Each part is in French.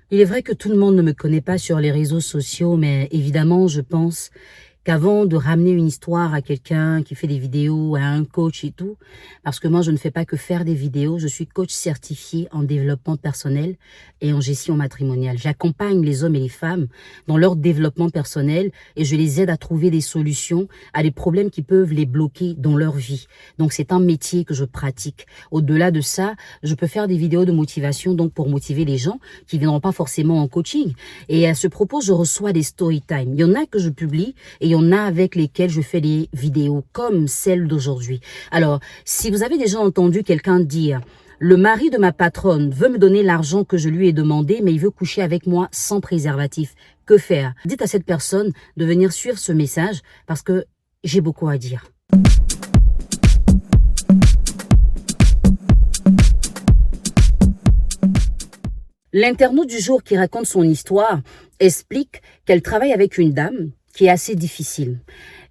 Il est vrai que tout le monde ne me connaît pas sur les réseaux sociaux, mais évidemment, je pense qu'avant de ramener une histoire à quelqu'un qui fait des vidéos, à un coach et tout, parce que moi, je ne fais pas que faire des vidéos, je suis coach certifié en développement personnel et en gestion matrimoniale. J'accompagne les hommes et les femmes dans leur développement personnel et je les aide à trouver des solutions à des problèmes qui peuvent les bloquer dans leur vie. Donc, c'est un métier que je pratique. Au-delà de ça, je peux faire des vidéos de motivation, donc pour motiver les gens qui ne viendront pas forcément en coaching. Et à ce propos, je reçois des story time. Il y en a que je publie et il y en a avec lesquels je fais des vidéos comme celle d'aujourd'hui. Alors, si vous avez déjà entendu quelqu'un dire « Le mari de ma patronne veut me donner l'argent que je lui ai demandé, mais il veut coucher avec moi sans préservatif. Que faire ?» Dites à cette personne de venir suivre ce message parce que j'ai beaucoup à dire. L'internaute du jour qui raconte son histoire explique qu'elle travaille avec une dame qui est assez difficile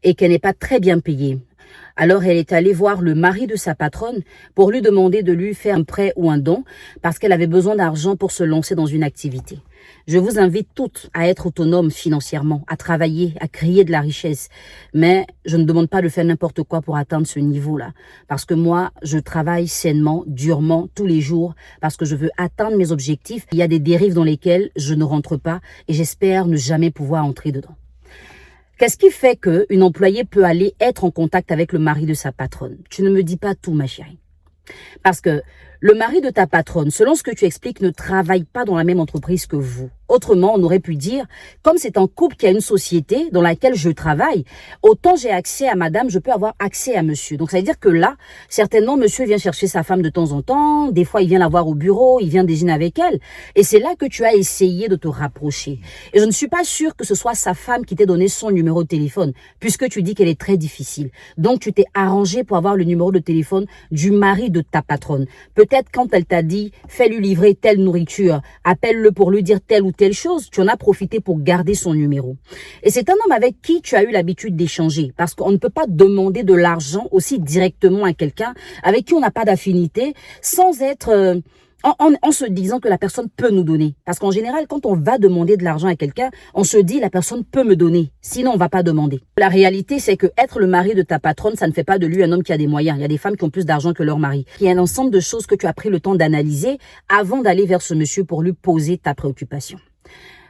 et qu'elle n'est pas très bien payée. Alors elle est allée voir le mari de sa patronne pour lui demander de lui faire un prêt ou un don parce qu'elle avait besoin d'argent pour se lancer dans une activité. Je vous invite toutes à être autonomes financièrement, à travailler, à créer de la richesse. Mais je ne demande pas de faire n'importe quoi pour atteindre ce niveau-là. Parce que moi, je travaille sainement, durement, tous les jours, parce que je veux atteindre mes objectifs. Il y a des dérives dans lesquelles je ne rentre pas et j'espère ne jamais pouvoir entrer dedans. Qu'est-ce qui fait qu'une employée peut aller être en contact avec le mari de sa patronne? Tu ne me dis pas tout, ma chérie. Parce que le mari de ta patronne, selon ce que tu expliques, ne travaille pas dans la même entreprise que vous. Autrement, on aurait pu dire, comme c'est un couple qui a une société dans laquelle je travaille, autant j'ai accès à madame, je peux avoir accès à monsieur. Donc ça veut dire que là, certainement, monsieur vient chercher sa femme de temps en temps, des fois il vient la voir au bureau, il vient déjeuner avec elle. Et c'est là que tu as essayé de te rapprocher. Et je ne suis pas sûre que ce soit sa femme qui t'ait donné son numéro de téléphone, puisque tu dis qu'elle est très difficile. Donc tu t'es arrangé pour avoir le numéro de téléphone du mari de ta patronne. Peut-être quand elle t'a dit, fais-lui livrer telle nourriture, appelle-le pour lui dire telle ou telle chose, tu en as profité pour garder son numéro. Et c'est un homme avec qui tu as eu l'habitude d'échanger, parce qu'on ne peut pas demander de l'argent aussi directement à quelqu'un avec qui on n'a pas d'affinité, sans être... En se disant que la personne peut nous donner. Parce qu'en général, quand on va demander de l'argent à quelqu'un, on se dit la personne peut me donner. Sinon, on va pas demander. La réalité, c'est que être le mari de ta patronne, ça ne fait pas de lui un homme qui a des moyens. Il y a des femmes qui ont plus d'argent que leur mari. Il y a un ensemble de choses que tu as pris le temps d'analyser avant d'aller vers ce monsieur pour lui poser ta préoccupation.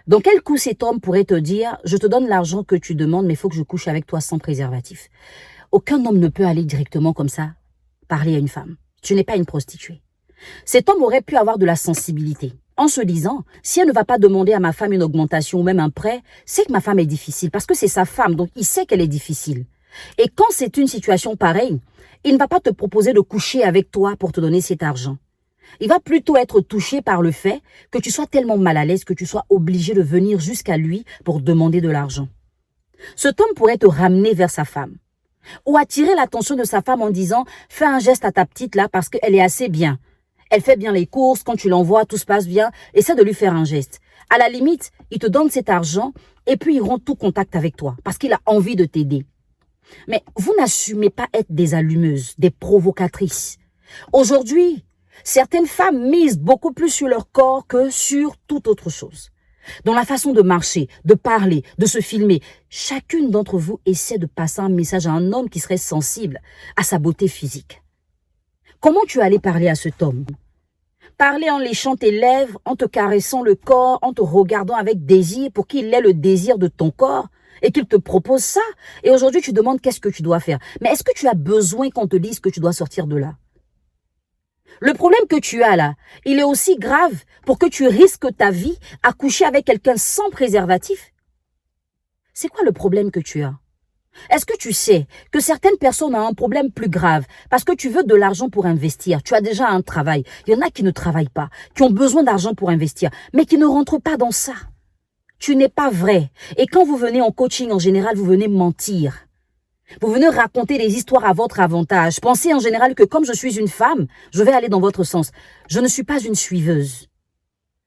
Dans quel coup cet homme pourrait te dire « Je te donne l'argent que tu demandes, mais il faut que je couche avec toi sans préservatif ». Aucun homme ne peut aller directement comme ça parler à une femme. Tu n'es pas une prostituée. Cet homme aurait pu avoir de la sensibilité en se disant, si elle ne va pas demander à ma femme une augmentation ou même un prêt, c'est que ma femme est difficile parce que c'est sa femme, donc il sait qu'elle est difficile. Et quand c'est une situation pareille, il ne va pas te proposer de coucher avec toi pour te donner cet argent. Il va plutôt être touché par le fait que tu sois tellement mal à l'aise que tu sois obligé de venir jusqu'à lui pour demander de l'argent. Cet homme pourrait te ramener vers sa femme ou attirer l'attention de sa femme en disant, fais un geste à ta petite là parce qu'elle est assez bien. Elle fait bien les courses, quand tu l'envoies, tout se passe bien. Essaie de lui faire un geste. À la limite, il te donne cet argent et puis il rompt tout contact avec toi parce qu'il a envie de t'aider. Mais vous n'assumez pas être des allumeuses, des provocatrices. Aujourd'hui, certaines femmes misent beaucoup plus sur leur corps que sur toute autre chose. Dans la façon de marcher, de parler, de se filmer, chacune d'entre vous essaie de passer un message à un homme qui serait sensible à sa beauté physique. Comment tu allais parler à cet homme? Parler en léchant tes lèvres, en te caressant le corps, en te regardant avec désir pour qu'il ait le désir de ton corps et qu'il te propose ça. Et aujourd'hui, tu demandes qu'est-ce que tu dois faire. Mais est-ce que tu as besoin qu'on te dise que tu dois sortir de là? Le problème que tu as là, il est aussi grave pour que tu risques ta vie à coucher avec quelqu'un sans préservatif. C'est quoi le problème que tu as? Est-ce que tu sais que certaines personnes ont un problème plus grave parce que tu veux de l'argent pour investir, tu as déjà un travail. Il y en a qui ne travaillent pas, qui ont besoin d'argent pour investir, mais qui ne rentrent pas dans ça. Tu n'es pas vrai. Et quand vous venez en coaching, en général, vous venez mentir. Vous venez raconter des histoires à votre avantage. Pensez en général que comme je suis une femme, je vais aller dans votre sens. Je ne suis pas une suiveuse.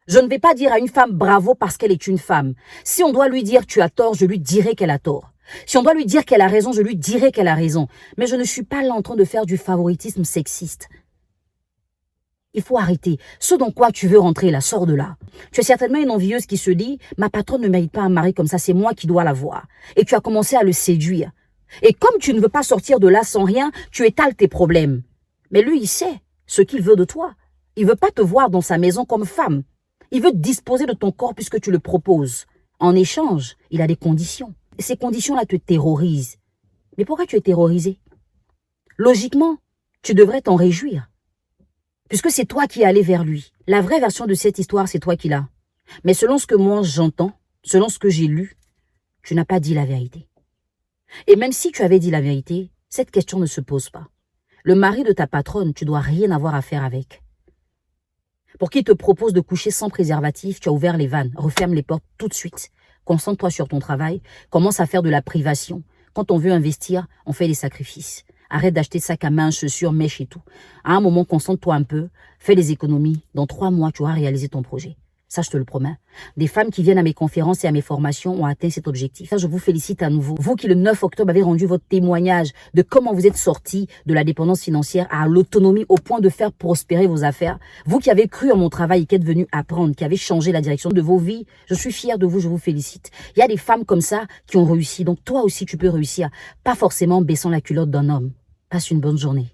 Je ne vais pas dire à une femme bravo parce qu'elle est une femme. Si on doit lui dire tu as tort, je lui dirai qu'elle a tort. Si on doit lui dire qu'elle a raison, je lui dirai qu'elle a raison. Mais je ne suis pas là en train de faire du favoritisme sexiste. Il faut arrêter. Ce dans quoi tu veux rentrer, là, sors de là. Tu es certainement une envieuse qui se dit, ma patronne ne mérite pas un mari comme ça, c'est moi qui dois l'avoir. Et tu as commencé à le séduire. Et comme tu ne veux pas sortir de là sans rien, tu étales tes problèmes. Mais lui, il sait ce qu'il veut de toi. Il veut pas te voir dans sa maison comme femme. Il veut disposer de ton corps puisque tu le proposes. En échange, il a des conditions. Et ces conditions-là te terrorisent. Mais pourquoi tu es terrorisé? Logiquement, tu devrais t'en réjouir. Puisque c'est toi qui es allé vers lui. La vraie version de cette histoire, c'est toi qui l'as. Mais selon ce que moi j'entends, selon ce que j'ai lu, tu n'as pas dit la vérité. Et même si tu avais dit la vérité, cette question ne se pose pas. Le mari de ta patronne, tu dois rien avoir à faire avec. Pour qu'il te propose de coucher sans préservatif, tu as ouvert les vannes, referme les portes tout de suite. Concentre-toi sur ton travail, commence à faire de la privation. Quand on veut investir, on fait des sacrifices. Arrête d'acheter sac à main, chaussures, mèches et tout. À un moment, concentre-toi un peu, fais des économies. Dans 3 mois, tu auras réalisé ton projet. Ça, je te le promets. Des femmes qui viennent à mes conférences et à mes formations ont atteint cet objectif. Ça, je vous félicite à nouveau. Vous qui, le 9 octobre, avez rendu votre témoignage de comment vous êtes sortis de la dépendance financière à l'autonomie au point de faire prospérer vos affaires. Vous qui avez cru en mon travail et qui êtes venu apprendre, qui avez changé la direction de vos vies, je suis fière de vous, je vous félicite. Il y a des femmes comme ça qui ont réussi. Donc, toi aussi, tu peux réussir. Pas forcément en baissant la culotte d'un homme. Passe une bonne journée.